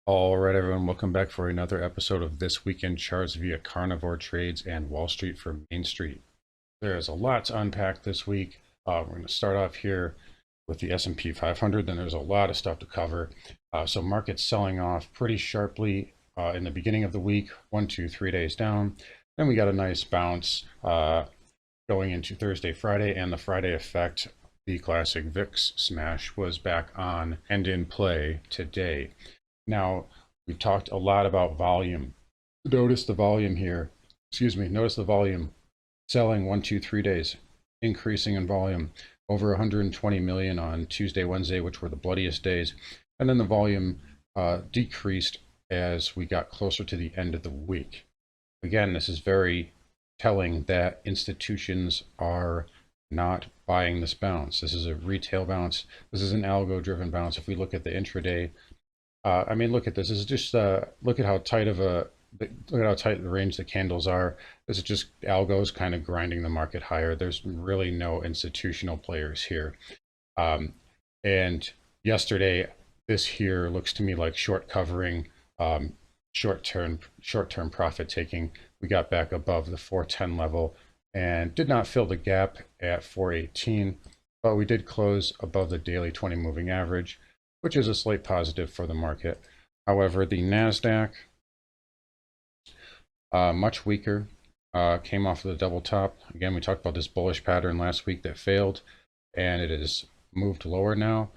All right, everyone, welcome back for another episode of This Week in Charts via Carnivore Trades and Wall Street for Main Street. There's a lot to unpack this week. We're going to start off here with the S&P 500. Then there's a lot of stuff to cover. So markets selling off pretty sharply in the beginning of the week, 1, 2, 3 days down. Then we got a nice bounce going into Thursday, Friday, and the Friday effect. The classic VIX smash was back on and in play today. Now, we've talked a lot about volume. Notice the volume here. Notice the volume. Selling 1, 2, 3 days, increasing in volume. Over 120 million on Tuesday, Wednesday, which were the bloodiest days. And then the volume decreased as we got closer to the end of the week. Again, this is very telling that institutions are not buying this bounce. This is a retail bounce. This is an algo-driven bounce. If we look at the intraday, look at this. This is just look at how tight the range the candles are. This is just algos kind of grinding the market higher. There's really no institutional players here. And yesterday, this here looks to me like short covering, short-term profit taking. We got back above the 410 level and did not fill the gap at 418, but we did close above the daily 20 moving average, which is a slight positive for the market. However, the NASDAQ, much weaker, came off of the double top. Again, we talked about this bullish pattern last week that failed, and it has moved lower now.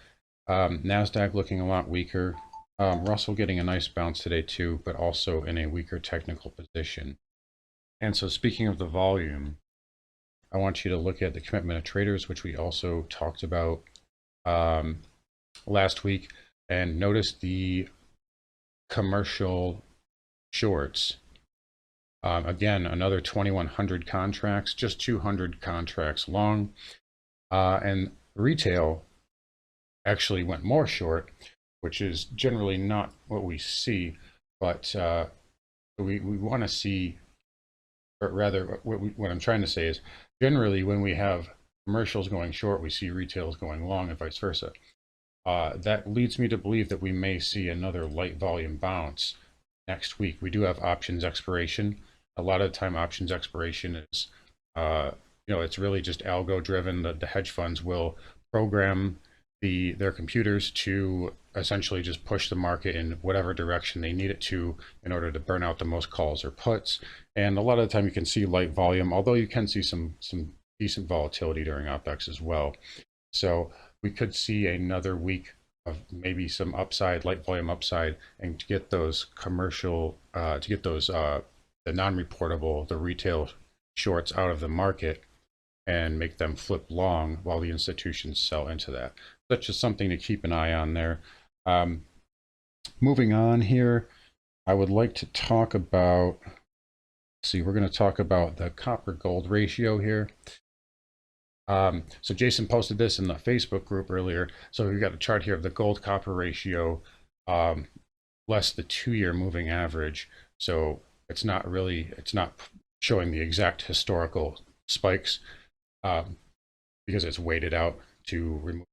NASDAQ looking a lot weaker. Russell getting a nice bounce today too, but also in a weaker technical position. And so speaking of the volume, I want you to look at the commitment of traders, which we also talked about last week, and notice the commercial shorts. Again, another 2,100 contracts, just 200 contracts long, and retail actually went more short, which is generally not what we see, but we want to see, or rather what I'm trying to say is generally when we have commercials going short, we see retails going long and vice versa. That leads me to believe that we may see another light volume bounce next week. We do have options expiration. A lot of the time options expiration is, it's really just algo driven. The hedge funds will program their computers to essentially just push the market in whatever direction they need it to in order to burn out the most calls or puts. And a lot of the time you can see light volume, although you can see some decent volatility during OPEX as well. So we could see another week of maybe some upside, light volume upside, and to get those commercial, the non-reportable, the retail shorts out of the market and make them flip long while the institutions sell into that. That's just something to keep an eye on there. Moving on here, I would like to talk about, we're going to talk about the copper gold ratio here. So Jason posted this in the Facebook group earlier. So we've got a chart here of the gold copper ratio less the 2-year moving average. So it's not showing the exact historical spikes because it's weighted out to remove,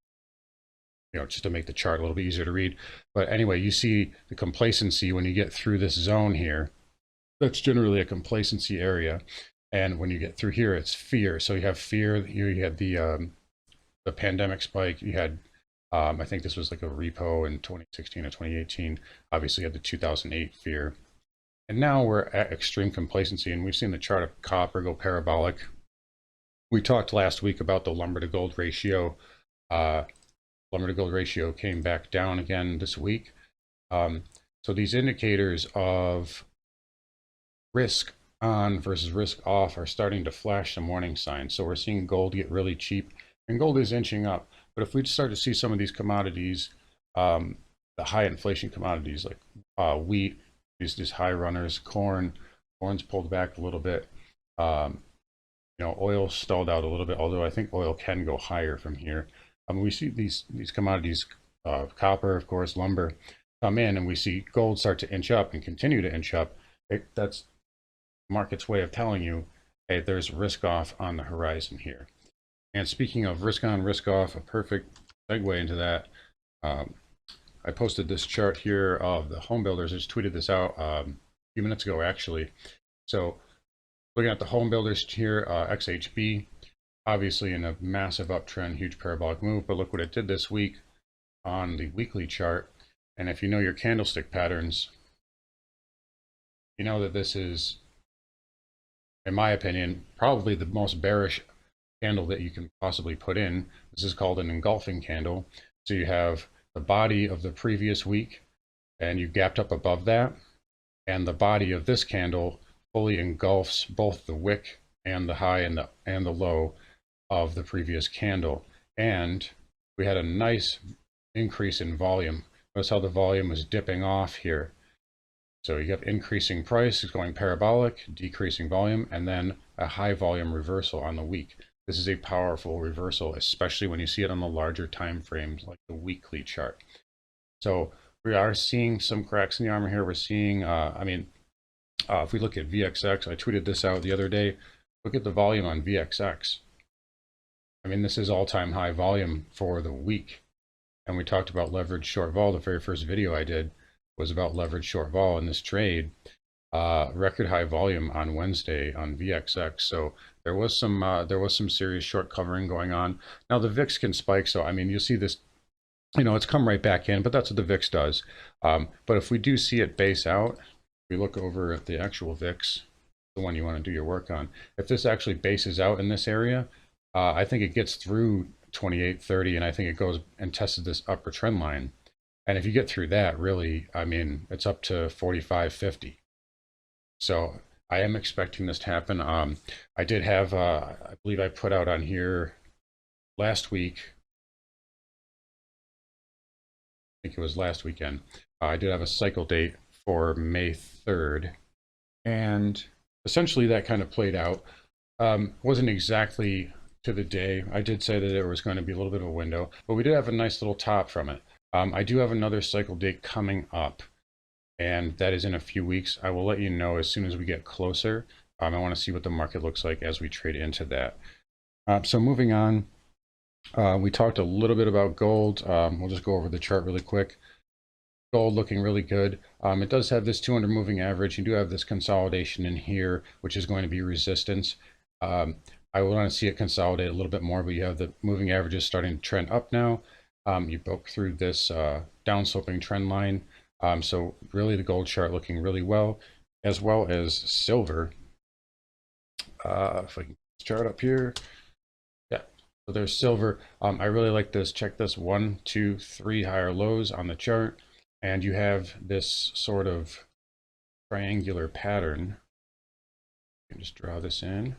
just to make the chart a little bit easier to read. But anyway, you see the complacency when you get through this zone here. That's generally a complacency area. And when you get through here, it's fear. So you have fear. You had the pandemic spike. You had, I think this was like a repo in 2016 or 2018. Obviously, you had the 2008 fear. And now we're at extreme complacency, and we've seen the chart of copper go parabolic. We talked last week about the lumber to gold ratio. Lumber to gold ratio came back down again this week. So these indicators of risk on versus risk off are starting to flash some warning signs. So we're seeing gold get really cheap, and gold is inching up. But if we start to see some of these commodities, the high inflation commodities like wheat, these high runners, corn's pulled back a little bit. Oil stalled out a little bit, although I think oil can go higher from here. We see these commodities, copper, of course, lumber, come in, and we see gold start to inch up and continue to inch up. That's market's way of telling you, hey, there's risk off on the horizon here. And speaking of risk on, risk off, a perfect segue into that. I posted this chart here of the home builders. I just tweeted this out a few minutes ago, actually. So looking at the home builders here, XHB, obviously in a massive uptrend, huge parabolic move, but look what it did this week on the weekly chart. And if you know your candlestick patterns, you know that this is, in my opinion, probably the most bearish candle that you can possibly put in. This is called an engulfing candle. So you have the body of the previous week and you gapped up above that, and the body of this candle fully engulfs both the wick and the high and the low of the previous candle. And we had a nice increase in volume. Notice how the volume was dipping off here. So you have increasing price, it's going parabolic, decreasing volume, and then a high volume reversal on the week. This is a powerful reversal, especially when you see it on the larger time frames like the weekly chart. So we are seeing some cracks in the armor here. We're seeing, if we look at VXX, I tweeted this out the other day. Look at the volume on VXX. I mean, this is all-time high volume for the week. And we talked about leverage short vol. The very first video I did was about leverage short vol in this trade. Record high volume on Wednesday on VXX. So there was some serious short covering going on. Now the VIX can spike. So, I mean, you'll see this, you know, it's come right back in, but that's what the VIX does. But if we do see it base out, we look over at the actual VIX, the one you want to do your work on. If this actually bases out in this area, I think it gets through 28.30, and I think it goes and tested this upper trend line. And if you get through that, really, I mean, it's up to 45.50. So I am expecting this to happen. I did have, I believe I put out on here last week, I think it was last weekend, I did have a cycle date for May 3rd. And essentially that kind of played out. Wasn't exactly to the day. I did say that there was going to be a little bit of a window, but we did have a nice little top from it. I do have another cycle date coming up, and that is in a few weeks. I will let you know as soon as we get closer. I want to see what the market looks like as we trade into that. So moving on, we talked a little bit about gold. We'll just go over the chart really quick. Gold looking really good. It does have this 200 moving average. You do have this consolidation in here, which is going to be resistance. I want to see it consolidate a little bit more, but you have the moving averages starting to trend up now. You broke through this downsloping trend line. So really the gold chart looking really well as silver. If I can chart up here. Yeah, so there's silver. I really like this. Check this 1, 2, 3 higher lows on the chart. And you have this sort of triangular pattern. You can just draw this in.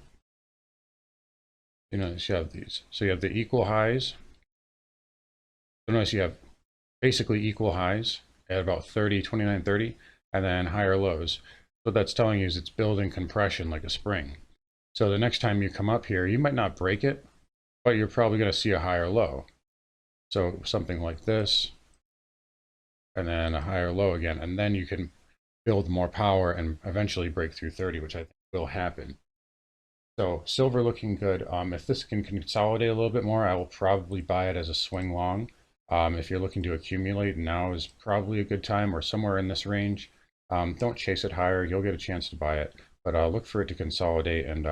You notice you have these. So you have the equal highs. So notice you have basically equal highs at about 30, 29, 30, and then higher lows. What that's telling you is it's building compression like a spring. So the next time you come up here, you might not break it, but you're probably going to see a higher low. So something like this, and then a higher low again, and then you can build more power and eventually break through 30, which I think will happen. So silver looking good. If this can consolidate a little bit more, I will probably buy it as a swing long. If you're looking to accumulate, now is probably a good time, or somewhere in this range. Don't chase it higher. You'll get a chance to buy it, but look for it to consolidate. And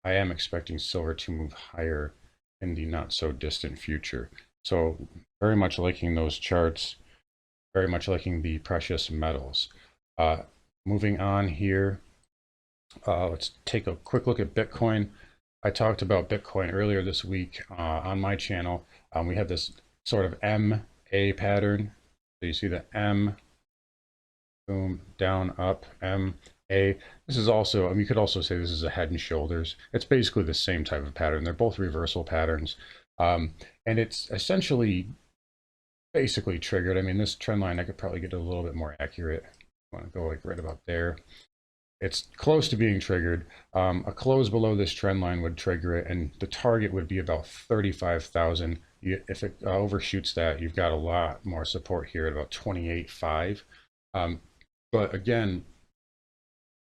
I am expecting silver to move higher in the not so distant future. So very much liking those charts, very much liking the precious metals. Moving on here. Let's take a quick look at Bitcoin. I talked about Bitcoin earlier this week on my channel. We have this sort of MA pattern. So you see the M, boom, down, up, M, A. This is also, you could also say this is a head and shoulders. It's basically the same type of pattern. They're both reversal patterns. And it's essentially basically triggered. I mean, this trend line, I could probably get a little bit more accurate. I want to go like right about there. It's close to being triggered. A close below this trend line would trigger it, and the target would be about 35,000. If it overshoots that, you've got a lot more support here at about 28.5. But again,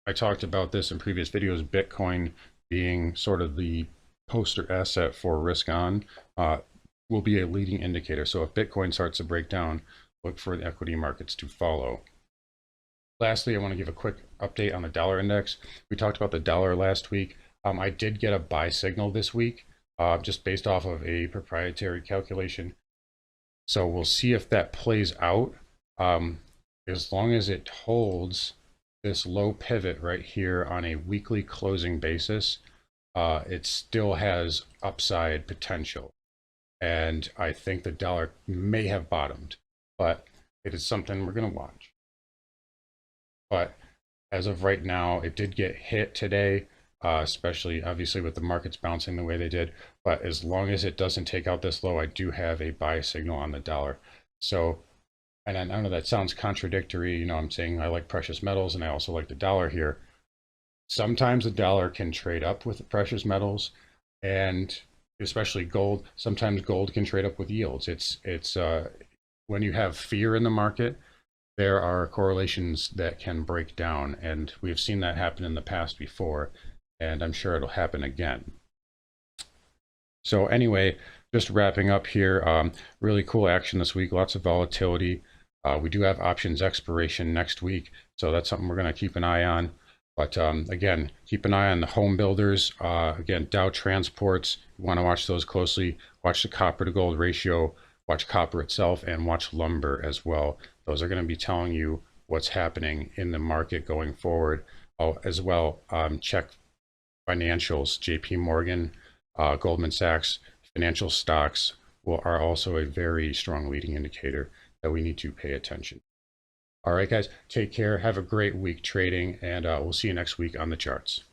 I talked about this in previous videos, Bitcoin being sort of the poster asset for risk on will be a leading indicator. So if Bitcoin starts to break down look for the equity markets to follow. Lastly, I want to give a quick update on the dollar index. We talked about the dollar last week. I did get a buy signal this week, just based off of a proprietary calculation. So we'll see if that plays out. As long as it holds this low pivot right here on a weekly closing basis, it still has upside potential. And I think the dollar may have bottomed, but it is something we're going to watch. But as of right now, it did get hit today, especially obviously with the markets bouncing the way they did. But as long as it doesn't take out this low, I do have a buy signal on the dollar. So, and I know that sounds contradictory. I'm saying I like precious metals and I also like the dollar here. Sometimes the dollar can trade up with the precious metals, and especially gold. Sometimes gold can trade up with yields. It's when you have fear in the market, there are correlations that can break down, and we've seen that happen in the past before, and I'm sure it'll happen again. So anyway, just wrapping up here, really cool action this week, lots of volatility. We do have options expiration next week, so that's something we're going to keep an eye on. But again, keep an eye on the home builders. Again, Dow Transports, you want to watch those closely. Watch the copper to gold ratio, watch copper itself, and watch lumber as well. Those are going to be telling you what's happening in the market going forward. As well, check financials. JP Morgan, Goldman Sachs, financial stocks are also a very strong leading indicator that we need to pay attention. All right, guys, take care. Have a great week trading, and we'll see you next week on the charts.